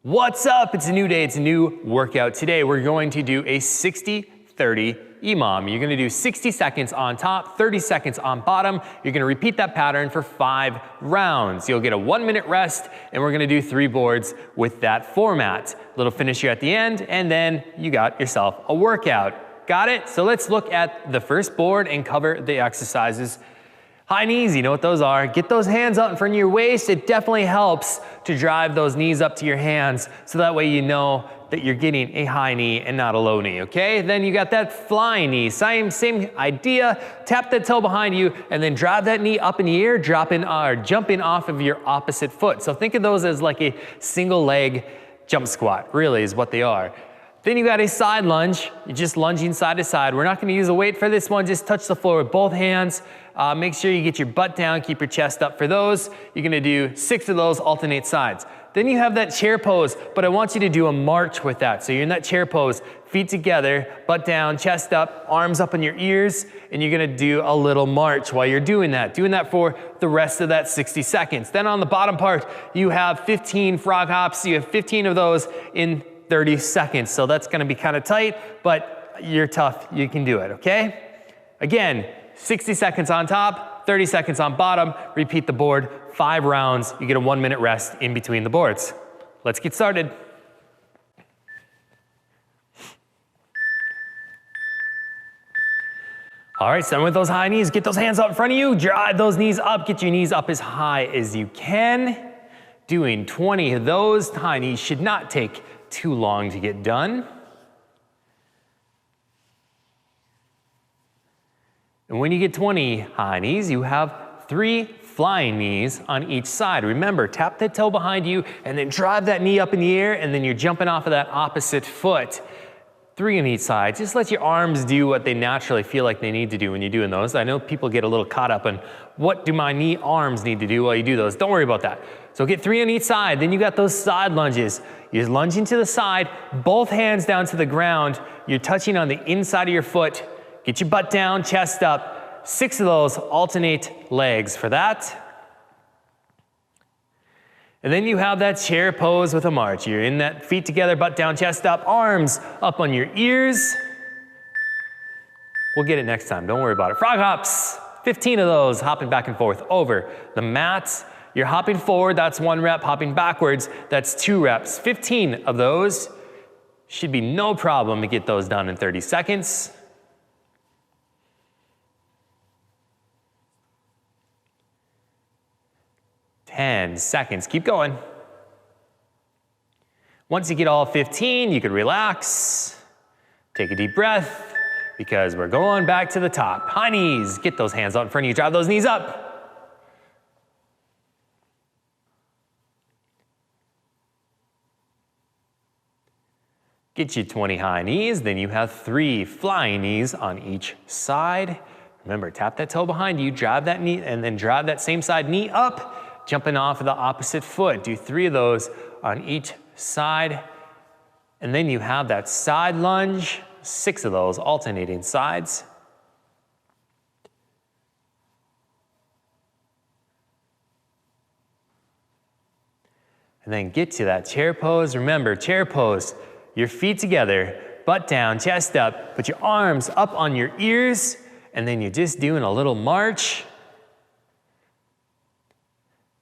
What's up? It's a new day, it's a new workout. Today we're going to do a 60-30 Emom. You're gonna do 60 seconds on top, 30 seconds on bottom. You're gonna repeat that pattern for 5 rounds. You'll get a 1-minute rest, and we're gonna do 3 boards with that format. Little finisher at the end, and then you got yourself a workout. Got it? So let's look at the first board and cover the exercises. High knees, you know what those are. Get those hands out in front of your waist. It definitely helps to drive those knees up to your hands, so that way you know that you're getting a high knee and not a low knee, okay? Then you got that flying knee, same idea. Tap that toe behind you and then drive that knee up in the air, jumping off of your opposite foot. So think of those as like a single leg jump squat, really is what they are. Then you got a side lunge. You're just lunging side to side. We're not gonna use a weight for this one, just touch the floor with both hands. Make sure you get your butt down, keep your chest up for those. You're gonna do 6 of those, alternate sides. Then you have that chair pose, but I want you to do a march with that. So you're in that chair pose, feet together, butt down, chest up, arms up in your ears, and you're gonna do a little march while you're doing that for the rest of that 60 seconds. Then on the bottom part, you have 15 frog hops. You have 15 of those in 30 seconds. So that's gonna be kind of tight, but you're tough, you can do it, okay? Again, 60 seconds on top, 30 seconds on bottom, repeat the board, 5 rounds, you get a 1-minute rest in between the boards. Let's get started. All right, starting with those high knees, get those hands out in front of you, drive those knees up, get your knees up as high as you can. Doing 20 of those. High knees should not take too long to get done. And when you get 20 high knees, you have 3 flying knees on each side. Remember, tap that toe behind you and then drive that knee up in the air, and then you're jumping off of that opposite foot. 3 on each side. Just let your arms do what they naturally feel like they need to do when you're doing those. I know people get a little caught up on what do my arms need to do while you do those. Don't worry about that. So get 3 on each side. Then you got those side lunges. You're lunging to the side, both hands down to the ground. You're touching on the inside of your foot. Get your butt down, chest up. 6 of those, alternate legs for that. And then you have that chair pose with a march. You're in that feet together, butt down, chest up, arms up on your ears. We'll get it next time, don't worry about it. Frog hops, 15 of those, hopping back and forth over the mat. You're hopping forward, that's 1 rep. Hopping backwards, that's 2 reps. 15 of those. Should be no problem to get those done in 30 seconds. Ten seconds, keep going. Once you get all 15, you can relax, take a deep breath, because we're going back to the top. High knees, get those hands out in front of you, drive those knees up. Get you 20 high knees, then you have 3 flying knees on each side. Remember, tap that toe behind you, drive that knee, and then drive that same side knee up. Jumping off of the opposite foot. Do 3 of those on each side. And then you have that side lunge, 6 of those, alternating sides. And then get to that chair pose. Remember, chair pose, your feet together, butt down, chest up, put your arms up on your ears, and then you're just doing a little march.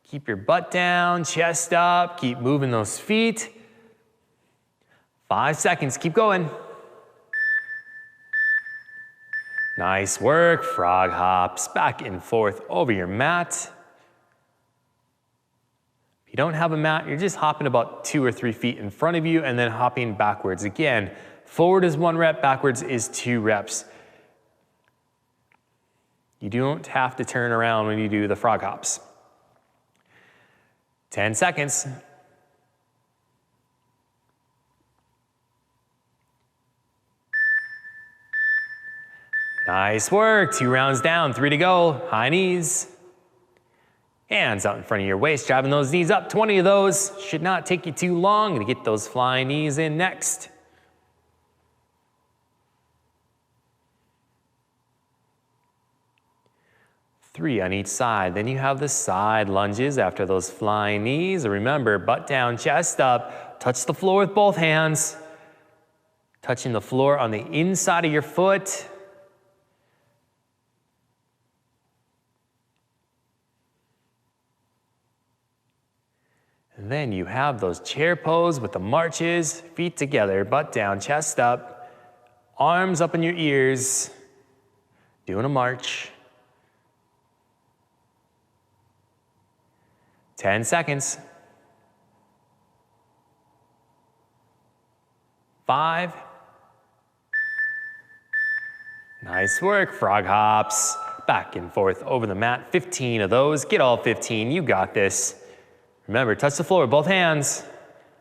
Keep your butt down, chest up, keep moving those feet. 5 seconds, keep going. Nice work, frog hops, back and forth over your mat. If you don't have a mat, you're just hopping about 2 or 3 feet in front of you and then hopping backwards. Again, forward is 1 rep, backwards is 2 reps. You don't have to turn around when you do the frog hops. 10 seconds. Nice work, 2 rounds down, 3 to go. High knees. Hands out in front of your waist, driving those knees up. 20 of those, should not take you too long to get those flying knees in next. 3 on each side. Then you have the side lunges after those flying knees. Remember, butt down, chest up, touch the floor with both hands. Touching the floor on the inside of your foot. And then you have those chair pose with the marches, feet together, butt down, chest up, arms up in your ears, doing a march. 10 seconds. 5. Nice work, frog hops. Back and forth over the mat, 15 of those. Get all 15, you got this. Remember, touch the floor with both hands.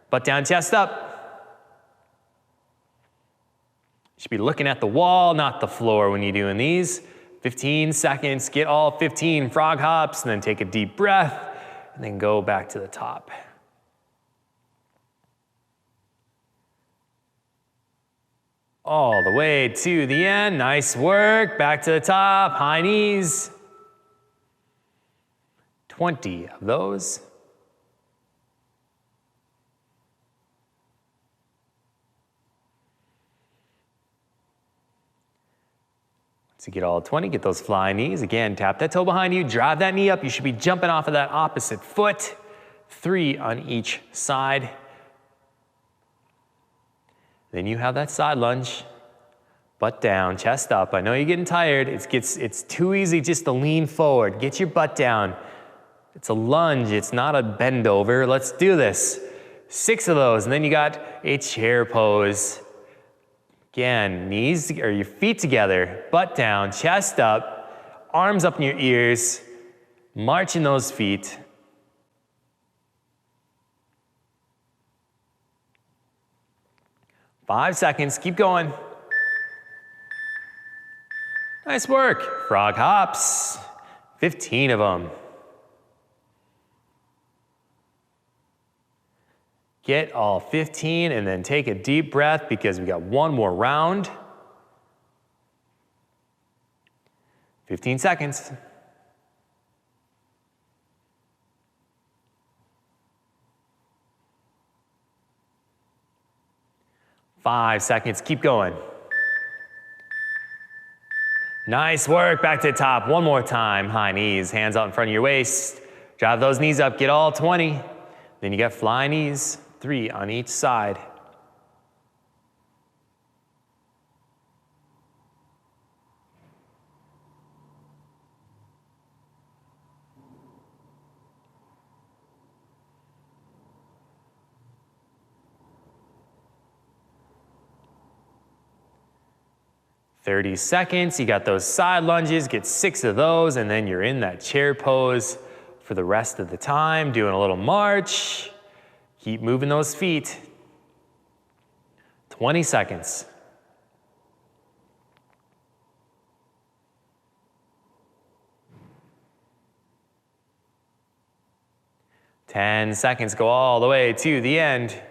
Butt down, chest up. You should be looking at the wall, not the floor when you're doing these. 15 seconds, get all 15 frog hops, and then take a deep breath, and then go back to the top. All the way to the end, nice work, back to the top, high knees. 20 of those. To get all 20, get those flying knees. Again, tap that toe behind you, drive that knee up. You should be jumping off of that opposite foot. 3 on each side. Then you have that side lunge. Butt down, chest up. I know you're getting tired. It's too easy just to lean forward. Get your butt down. It's a lunge, it's not a bend over. Let's do this. 6 of those, and then you got a chair pose. Again, knees or your feet together, butt down, chest up, arms up in your ears, marching those feet. Five seconds, keep going. Nice work. Frog hops, 15 of them. Get all 15 and then take a deep breath because we got one more round. 15 seconds. Five seconds, keep going. Nice work, back to the top. One more time, high knees, hands out in front of your waist. Drive those knees up, get all 20. Then you got fly knees. 3 on each side. "30 seconds, you got those side lunges, get 6 of those, and then you're in that chair pose for the rest of the time, doing a little march. Keep moving those feet. 20 seconds. Ten seconds, go all the way to the end.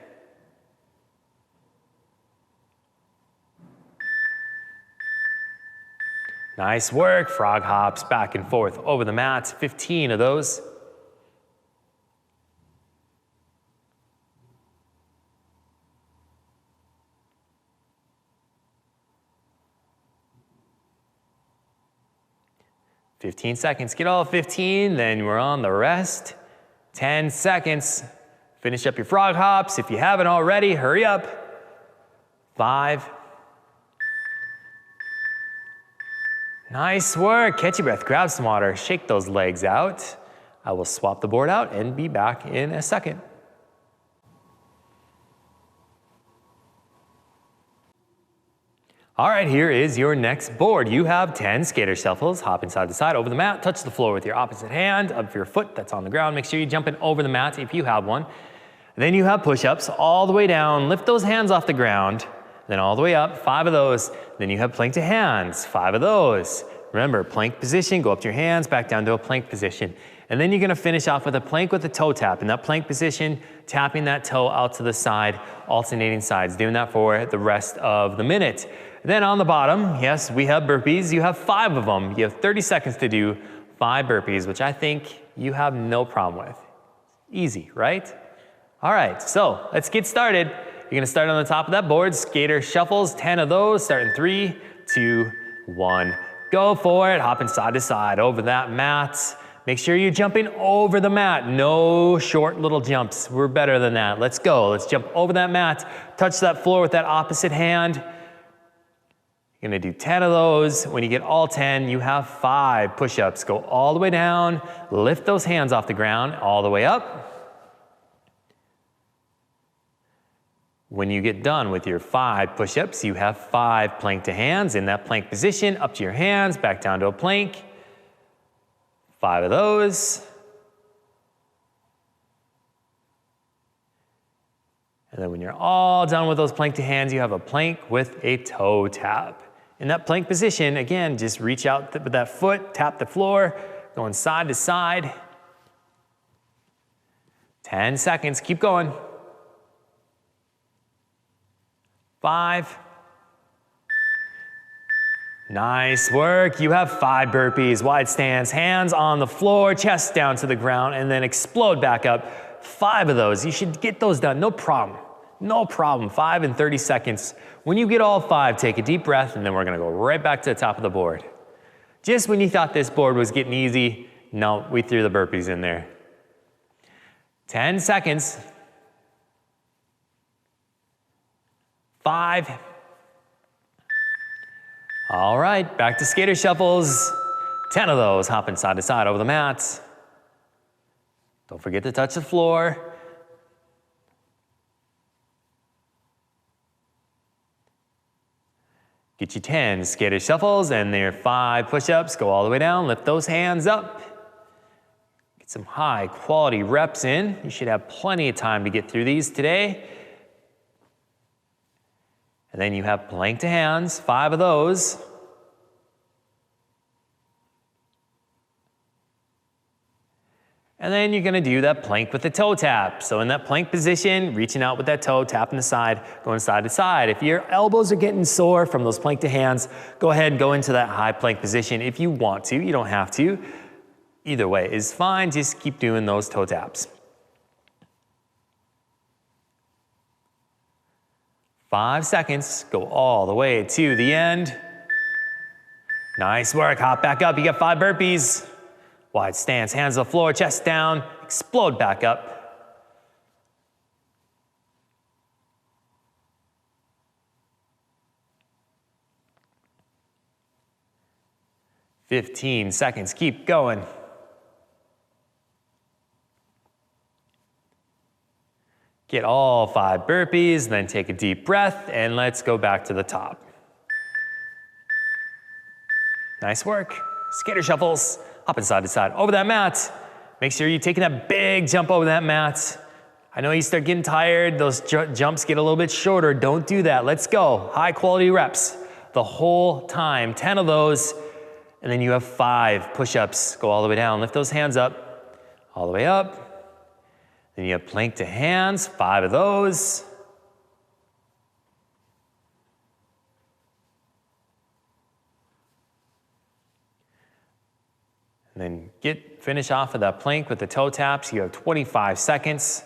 Nice work, frog hops back and forth over the mat, 15 of those. "15 seconds, get all 15, then we're on the rest. 10 seconds, finish up your frog hops. If you haven't already, hurry up. 5. Nice work, catch your breath, grab some water, shake those legs out. I will swap the board out and be back in a second. All right, here is your next board. You have 10 skater shuffles. Hop inside to side over the mat, touch the floor with your opposite hand of your foot that's on the ground. Make sure you're jumping over the mat if you have one. Then you have push-ups all the way down. Lift those hands off the ground. Then all the way up, 5 of those. Then you have plank to hands, 5 of those. Remember, plank position, go up to your hands, back down to a plank position. And then you're gonna finish off with a plank with a toe tap. In that plank position, tapping that toe out to the side, alternating sides, doing that for the rest of the minute. Then on the bottom, yes, we have burpees. You have 5 of them. You have 30 seconds to do 5 burpees, which I think you have no problem with. Easy, right? All right, so let's get started. You're gonna start on the top of that board, skater shuffles, 10 of those, start in 3, 2, 1. Go for it, hopping side to side over that mat. Make sure you're jumping over the mat. No short little jumps. We're better than that. Let's go. Let's jump over that mat. Touch that floor with that opposite hand. You're gonna do 10 of those. When you get all 10, you have 5 push-ups. Go all the way down, lift those hands off the ground, all the way up. When you get done with your 5 push-ups, you have 5 plank to hands. In that plank position, up to your hands, back down to a plank. 5 of those. And then when you're all done with those plank to hands, you have a plank with a toe tap. In that plank position, again, just reach out with that foot, tap the floor, going side to side. 10 seconds, keep going. 5. Nice work. You have 5 burpees, wide stance, hands on the floor, chest down to the ground, and then explode back up. 5 of those. You should get those done, no problem. No problem. 5 in 30 seconds. When you get all 5, take a deep breath, and then we're gonna go right back to the top of the board. Just when you thought this board was getting easy, no, we threw the burpees in there. 10 seconds. 5. All right, back to skater shuffles. 10 of those, hopping side to side over the mat. Don't forget to touch the floor. Get you 10 skater shuffles and their 5 push-ups. Go all the way down, lift those hands up. Get some high quality reps in. You should have plenty of time to get through these today. And then you have plank to hands, 5 of those. And then you're gonna do that plank with the toe tap. So in that plank position, reaching out with that toe, tapping the side, going side to side. If your elbows are getting sore from those plank to hands, go ahead and go into that high plank position if you want to. You don't have to. Either way is fine, just keep doing those toe taps. 5 seconds, go all the way to the end. Nice work, hop back up, you got 5 burpees. Wide stance, hands on the floor, chest down, explode back up. 15 seconds, keep going. Get all 5 burpees, then take a deep breath, and let's go back to the top. Nice work. Skater shuffles, hopping side to side over that mat. Make sure you're taking that big jump over that mat. I know you start getting tired, those jumps get a little bit shorter. Don't do that. Let's go. High quality reps the whole time. 10 of those, and then you have 5 push-ups. Go all the way down, lift those hands up, all the way up. Then you have plank to hands, 5 of those. And then finish off with that plank with the toe taps. You have 25 seconds.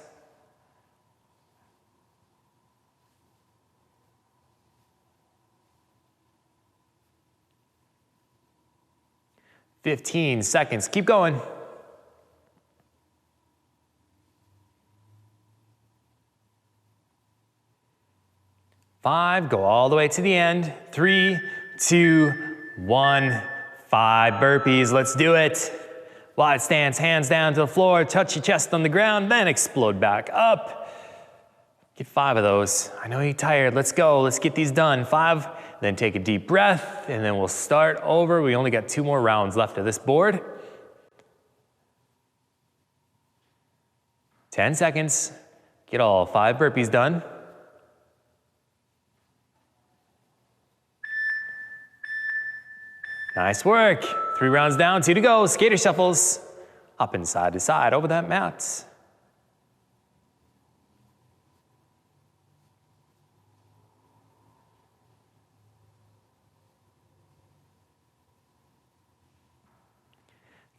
"15 seconds, keep going. 5, go all the way to the end. 3, 2, 1, 5 burpees, let's do it. Wide stance, hands down to the floor, touch your chest on the ground, then explode back up. Get 5 of those. I know you're tired, let's go, let's get these done. 5, then take a deep breath, and then we'll start over. We only got 2 more rounds left of this board. 10 seconds, get all 5 burpees done. Nice work. 3 rounds down, 2 to go. Skater shuffles. Hopping side to side over that mat.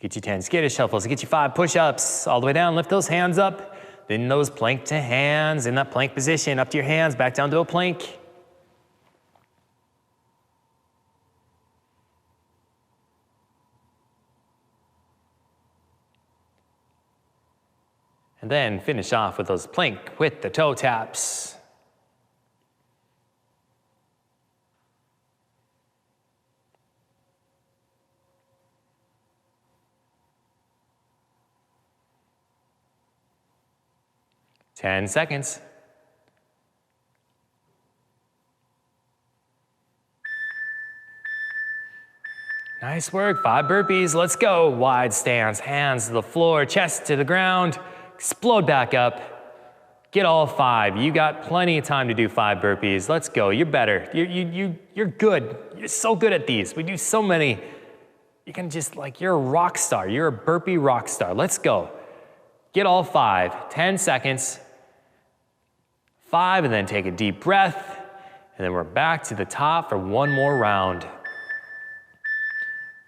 Get you 10 skater shuffles, get you 5 push-ups, all the way down, lift those hands up. Then those plank to hands, in that plank position, up to your hands, back down to a plank. And then finish off with those plank with the toe taps. Ten seconds. Nice work, 5 burpees, let's go. Wide stance, hands to the floor, chest to the ground, explode back up. Get all 5, you got plenty of time to do 5 burpees. Let's go, you're better, you're good. You're so good at these, we do so many. You can just you're a rock star, you're a burpee rock star. Let's go. Get all 5, 10 seconds. 5, and then take a deep breath, and then we're back to the top for one more round.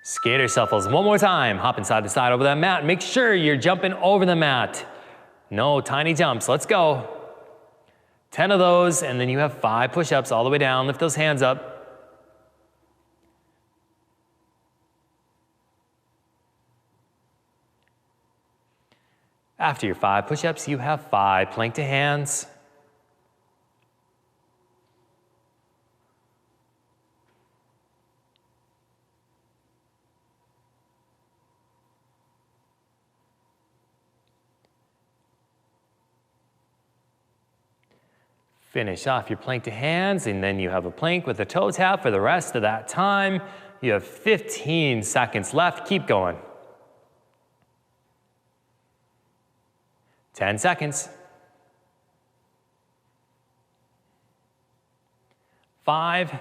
Skater shuffles one more time, hopping side to side over that mat. Make sure you're jumping over the mat. No tiny jumps, let's go. 10 of those, and then you have 5 push-ups all the way down. Lift those hands up. After your 5 push-ups, you have 5 plank to hands. Finish off your plank to hands, and then you have a plank with a toe tap for the rest of that time. You have 15 seconds left. Keep going. 10 seconds. 5.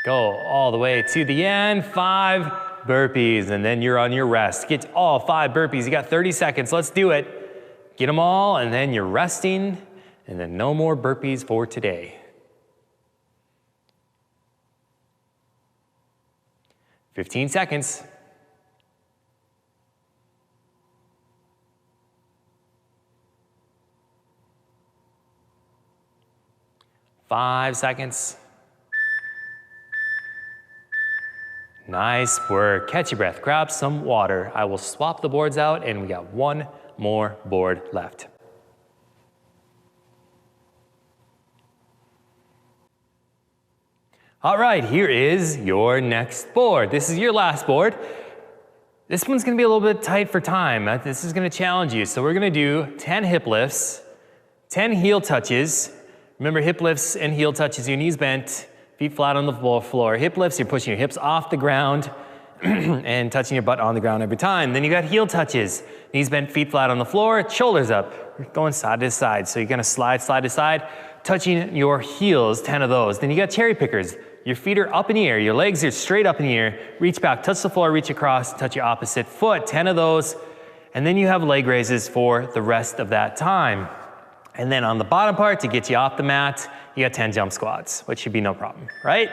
Go all the way to the end. 5 burpees, and then you're on your rest. Get all 5 burpees. You got 30 seconds. Let's do it. Get them all, and then you're resting. And then no more burpees for today. 15 seconds. 5 seconds. Nice work. Catch your breath. Grab some water. I will swap the boards out, and we got one more board left. All right, here is your next board. This is your last board. This one's gonna be a little bit tight for time. This is gonna challenge you. So we're gonna do 10 hip lifts, 10 heel touches. Remember, hip lifts and heel touches, your knees bent, feet flat on the floor. Hip lifts, you're pushing your hips off the ground and touching your butt on the ground every time. Then you got heel touches, knees bent, feet flat on the floor, shoulders up, going side to side. So you're gonna slide to side, touching your heels, 10 of those. Then you got cherry pickers. Your feet are up in the air, your legs are straight up in the air, reach back, touch the floor, reach across, touch your opposite foot, 10 of those. And then you have leg raises for the rest of that time. And then on the bottom part, to get you off the mat, you got 10 jump squats, which should be no problem, right?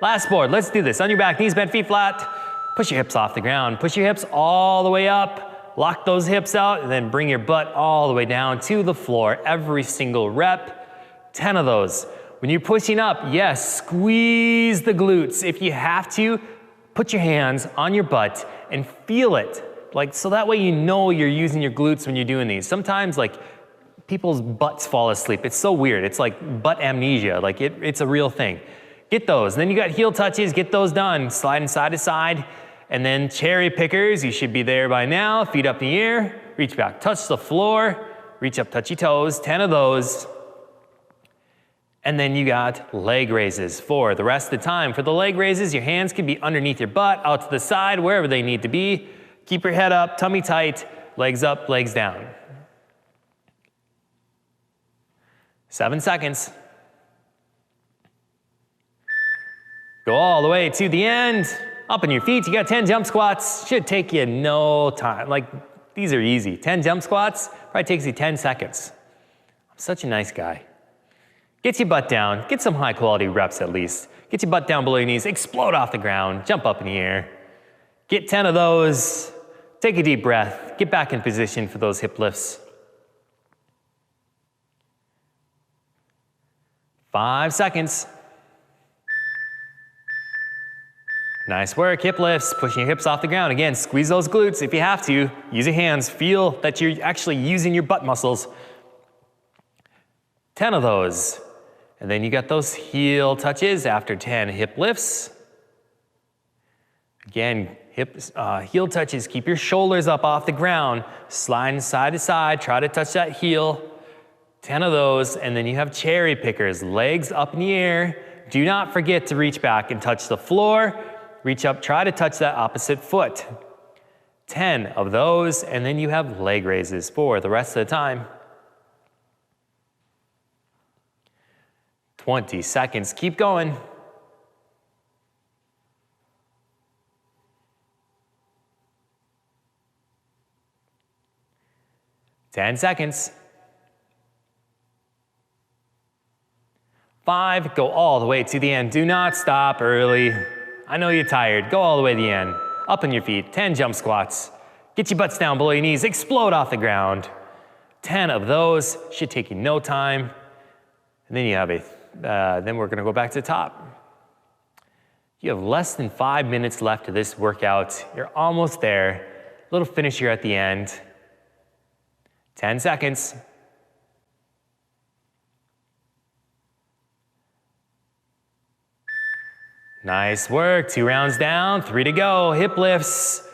Last board, let's do this. On your back, knees bent, feet flat, push your hips off the ground, push your hips all the way up, lock those hips out, and then bring your butt all the way down to the floor, every single rep, 10 of those. When you're pushing up, yes, squeeze the glutes. If you have to, put your hands on your butt and feel it. So that way you know you're using your glutes when you're doing these. Sometimes people's butts fall asleep. It's so weird. It's like butt amnesia. It's a real thing. Get those. And then you got heel touches, get those done. Sliding side to side. And then cherry pickers, you should be there by now. Feet up in the air, reach back, touch the floor, reach up, touch your toes, 10 of those. And then you got leg raises for the rest of the time. For the leg raises, your hands can be underneath your butt, out to the side, wherever they need to be. Keep your head up, tummy tight, legs up, legs down. 7 seconds. Go all the way to the end. Up on your feet, you got 10 jump squats. Should take you no time. These are easy. 10 jump squats, probably takes you 10 seconds. I'm such a nice guy. Get your butt down, get some high quality reps at least. Get your butt down below your knees, explode off the ground, jump up in the air. Get 10 of those. Take a deep breath. Get back in position for those hip lifts. 5 seconds. Nice work, hip lifts, pushing your hips off the ground. Again, squeeze those glutes if you have to. Use your hands, feel that you're actually using your butt muscles. 10 of those. And then you got those heel touches after 10 hip lifts. Again, heel touches, keep your shoulders up off the ground. Slide side to side, try to touch that heel. 10 of those, and then you have cherry pickers, legs up in the air. Do not forget to reach back and touch the floor. Reach up, try to touch that opposite foot. 10 of those, and then you have leg raises for the rest of the time. 20 seconds, keep going. Ten seconds. 5, go all the way to the end. Do not stop early. I know you're tired. Go all the way to the end. Up on your feet. 10 jump squats. Get your butts down below your knees. Explode off the ground. 10 of those. Should take you no time. And then you have then we're going to go back to the top. You have less than 5 minutes left of this workout. You're almost there. Little finisher at the end. 10 seconds. Nice work, 2 rounds down, 3 to go. Hip lifts,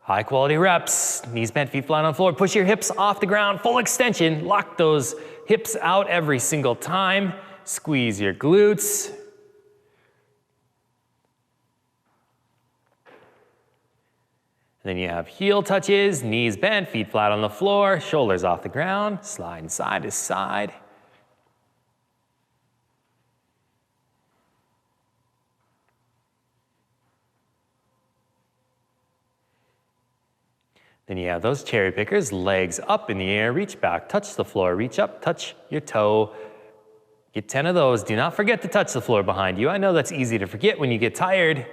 high quality reps, knees bent, feet flat on the floor. Push your hips off the ground, full extension. Lock those hips out every single time. Squeeze your glutes. And then you have heel touches, knees bent, feet flat on the floor, shoulders off the ground, slide side to side. Then you have those cherry pickers, legs up in the air, reach back, touch the floor, reach up, touch your toe. Get 10 of those. Do not forget to touch the floor behind you. I know that's easy to forget when you get tired.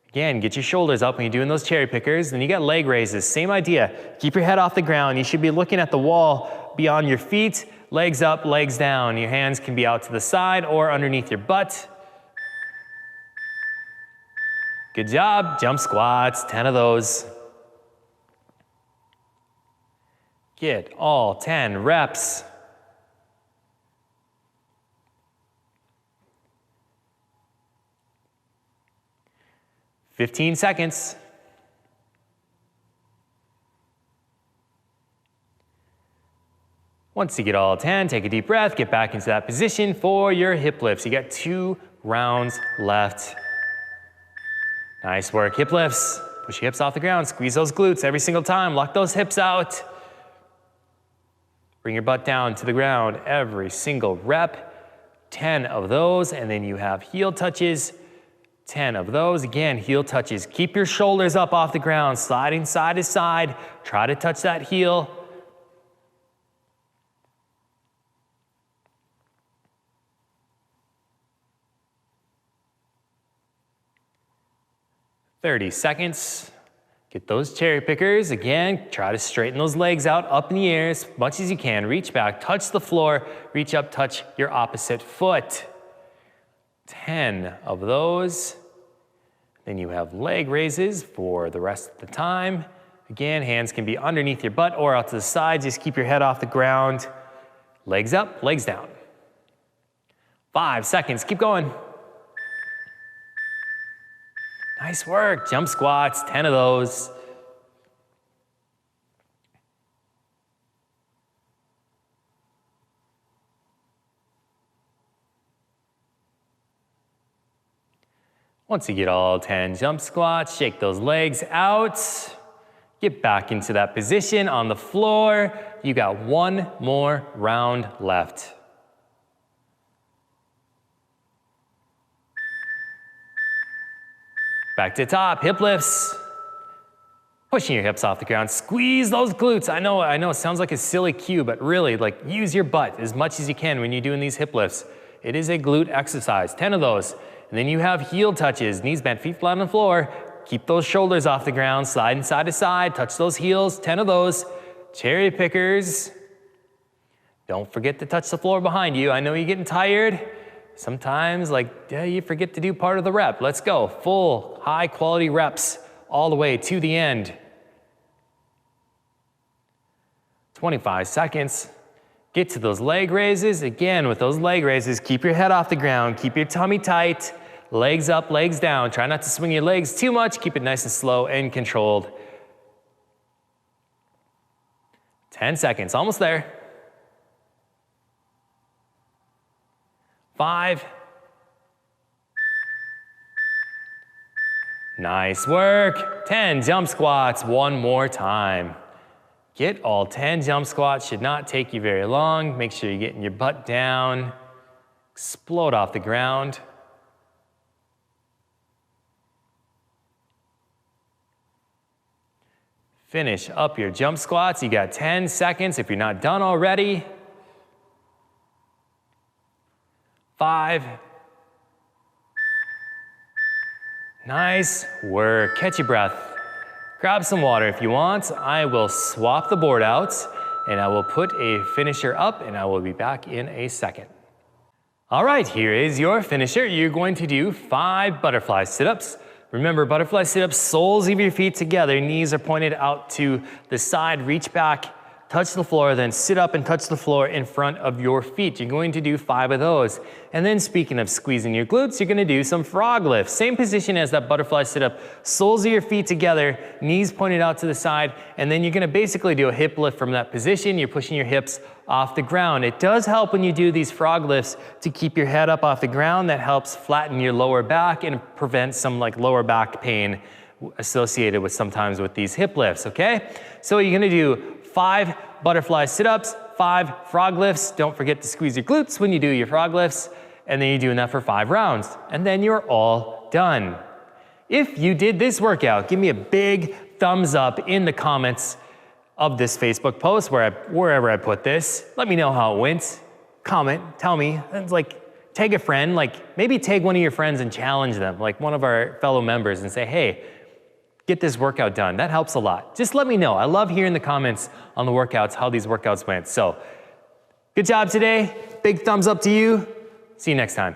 Again, get your shoulders up when you're doing those cherry pickers. Then you got leg raises, same idea. Keep your head off the ground. You should be looking at the wall beyond your feet, legs up, legs down. Your hands can be out to the side or underneath your butt. Good job, jump squats, 10 of those. Get all 10 reps. "15 seconds. Once you get all 10, take a deep breath, get back into that position for your hip lifts. You got 2 rounds left. Nice work, hip lifts. Push your hips off the ground, squeeze those glutes every single time, lock those hips out. Bring your butt down to the ground every single rep. 10 of those, and then you have heel touches. 10 of those. Again, heel touches. Keep your shoulders up off the ground, sliding side to side. Try to touch that heel. "30 seconds. Get those cherry pickers. Again, try to straighten those legs out up in the air as much as you can. Reach back, touch the floor, reach up, touch your opposite foot. 10 of those. Then you have leg raises for the rest of the time. Again, hands can be underneath your butt or out to the side. Just keep your head off the ground. Legs up, legs down. 5 seconds, keep going. Nice work, jump squats, 10 of those. Once you get all 10 jump squats, shake those legs out. Get back into that position on the floor. You got 1 more round left. Back to the top, hip lifts. Pushing your hips off the ground, squeeze those glutes. I know it sounds like a silly cue, but really, use your butt as much as you can when you're doing these hip lifts. It is a glute exercise, 10 of those. And then you have heel touches, knees bent, feet flat on the floor. Keep those shoulders off the ground, sliding side to side, touch those heels, 10 of those. Cherry pickers. Don't forget to touch the floor behind you. I know you're getting tired. Sometimes, you forget to do part of the rep. Let's go. Full, high quality reps all the way to the end. 25 seconds. Get to those leg raises. Again, with those leg raises, keep your head off the ground. Keep your tummy tight. Legs up, legs down. Try not to swing your legs too much. Keep it nice and slow and controlled. 10 seconds, almost there. 5. Nice work. 10 jump squats, one more time. Get all 10 jump squats, should not take you very long. Make sure you're getting your butt down. Explode off the ground. Finish up your jump squats. You got 10 seconds if you're not done already. 5. Nice work. Catch your breath. Grab some water if you want. I will swap the board out and I will put a finisher up and I will be back in a second. All right, here is your finisher. You're going to do 5 butterfly sit-ups. Remember, butterfly sit-ups, soles of your feet together, knees are pointed out to the side, reach back, touch the floor, then sit up and touch the floor in front of your feet. You're going to do 5 of those. And then speaking of squeezing your glutes, you're gonna do some frog lifts. Same position as that butterfly sit-up, soles of your feet together, knees pointed out to the side, and then you're gonna basically do a hip lift from that position. You're pushing your hips off the ground. It does help when you do these frog lifts to keep your head up off the ground. That helps flatten your lower back and prevent some lower back pain associated with sometimes with these hip lifts, okay? So you're gonna do 5 butterfly sit-ups, 5 frog lifts. Don't forget to squeeze your glutes when you do your frog lifts, and then you're doing that for 5 rounds, and then you're all done. If you did this workout, give me a big thumbs up in the comments of this Facebook post, wherever I put this. Let me know how it went. Comment, tell me. It's tag a friend, maybe tag one of your friends and challenge them, one of our fellow members, and say, hey, get this workout done. That helps a lot. Just let me know. I love hearing the comments on the workouts, how these workouts went. So, good job today. Big thumbs up to you. See you next time.